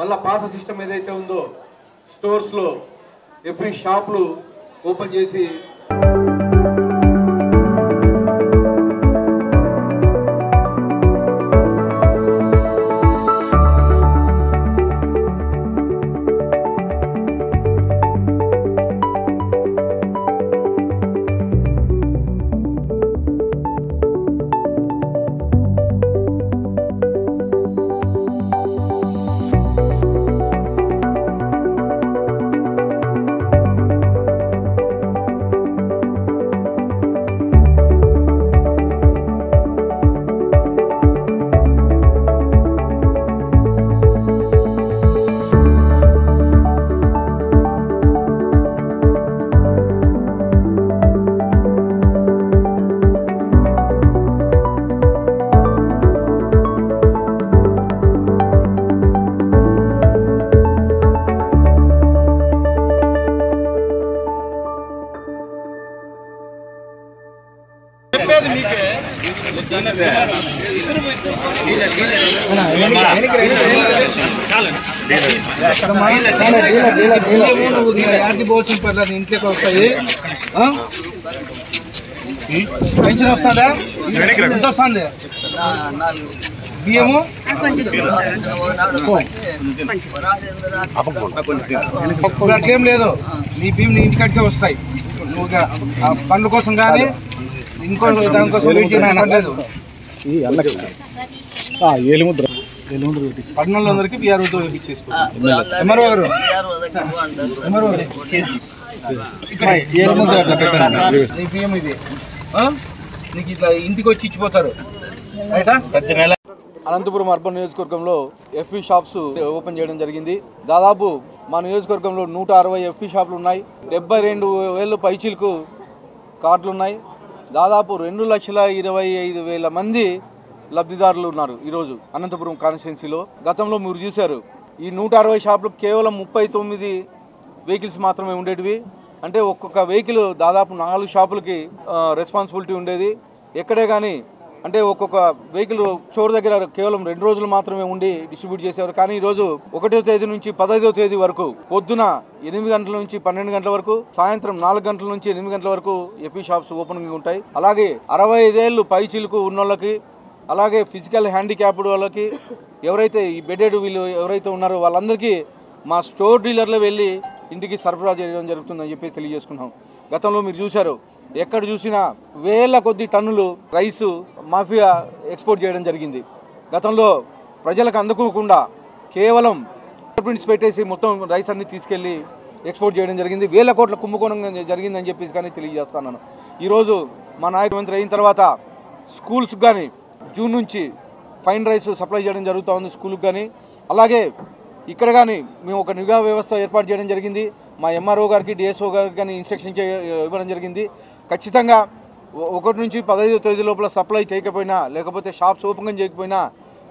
మళ్ళీ పాత సిస్టమ్ ఏదైతే ఉందో స్టోర్స్లో ఎఫ్పి షాపులు ఓపెన్ చేసి ఇంట్లోకి వస్తాయి పెన్షన్ వస్తుందా ఎంత వస్తుంది బియ్యము అట్లేం లేదు నీ బియ్యం నీ ఇంటికాడికే వస్తాయి నువ్వు పండ్ల కోసం కానీ ఇంకో దానికోసం లేదు పట్టణంలోందరికి బీఆర్ఓతో ఎంఆర్ఓ గారు బియ్యం ఇది నీకు ఇట్లా ఇంటికి వచ్చి ఇచ్చిపోతారు. అనంతపురం అర్బన్ నియోజకవర్గంలో ఎఫ్పి షాప్స్ ఓపెన్ చేయడం జరిగింది. దాదాపు మా నియోజకవర్గంలో 160 ఎఫ్పి షాపులు ఉన్నాయి. 72,000 పైచీలకు కార్డులు ఉన్నాయి. దాదాపు 2,25,000 మంది లబ్ధిదారులు ఉన్నారు ఈరోజు అనంతపురం కాన్స్టిట్యున్సీలో. గతంలో మీరు చూశారు ఈ 160 షాపులు కేవలం 39 వెహికల్స్ మాత్రమే ఉండేటివి. అంటే ఒక్కొక్క వెహికల్ దాదాపు 4 షాపులకి రెస్పాన్సిబిలిటీ ఉండేది. ఎక్కడే కానీ అంటే ఒక్కొక్క వెహికల్ చోరు దగ్గర కేవలం 2 రోజులు మాత్రమే ఉండి డిస్ట్రిబ్యూట్ చేసేవారు. కానీ ఈరోజు 1వ తేదీ నుంచి 15వ తేదీ వరకు పొద్దున 8 గంటల నుంచి 12 గంటల వరకు, సాయంత్రం 4 గంటల నుంచి 8 గంటల వరకు ఎఫ్పి షాప్స్ ఓపెనింగ్ ఉంటాయి. అలాగే 65 ఏళ్ళు పైచీలకు ఉన్నోళ్ళకి, అలాగే ఫిజికల్ హ్యాండిక్యాప్డ్ వాళ్ళకి, ఎవరైతే ఈ బెడెడ్ వీళ్ళు ఎవరైతే ఉన్నారో వాళ్ళందరికీ మా స్టోర్ డీలర్లు వెళ్ళి ఇంటికి సరఫరా చేయడం జరుగుతుందని చెప్పి తెలియజేసుకున్నాం. గతంలో మీరు చూశారు ఎక్కడ చూసినా వేల కొద్ది టన్నులు రైసు మాఫియా ఎక్స్పోర్ట్ చేయడం జరిగింది. గతంలో ప్రజలకు అందుకోకుండా కేవలం ప్రింట్స్ పెట్టేసి మొత్తం రైస్ అన్ని తీసుకెళ్ళి ఎక్స్పోర్ట్ చేయడం జరిగింది. వేల కోట్ల కుంభకోణం జరిగిందని చెప్పేసి కానీ తెలియజేస్తున్నాను. ఈరోజు మా నాయకుమంత్రి అయిన తర్వాత స్కూల్స్కి కానీ జూన్ నుంచి ఫైన్ రైస్ సప్లై చేయడం జరుగుతూ ఉంది స్కూల్కి కానీ. అలాగే ఇక్కడ కానీ మేము ఒక నిఘా వ్యవస్థ ఏర్పాటు చేయడం జరిగింది. మా ఎంఆర్ఓ గారికి డిఎస్ఓ గారికి కానీ ఇన్స్ట్రక్షన్ ఇవ్వడం జరిగింది. ఖచ్చితంగా 1 నుంచి 15వ తేదీ లోపల సప్లై చేయకపోయినా, లేకపోతే షాప్స్ ఓపెన్ చేయకపోయినా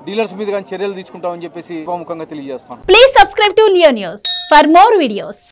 డీలర్స్ మీద కానీ చర్యలు తీసుకుంటామని చెప్పేసి ఉపముఖంగా తెలియజేస్తాం. Please subscribe to Leo news for more videos.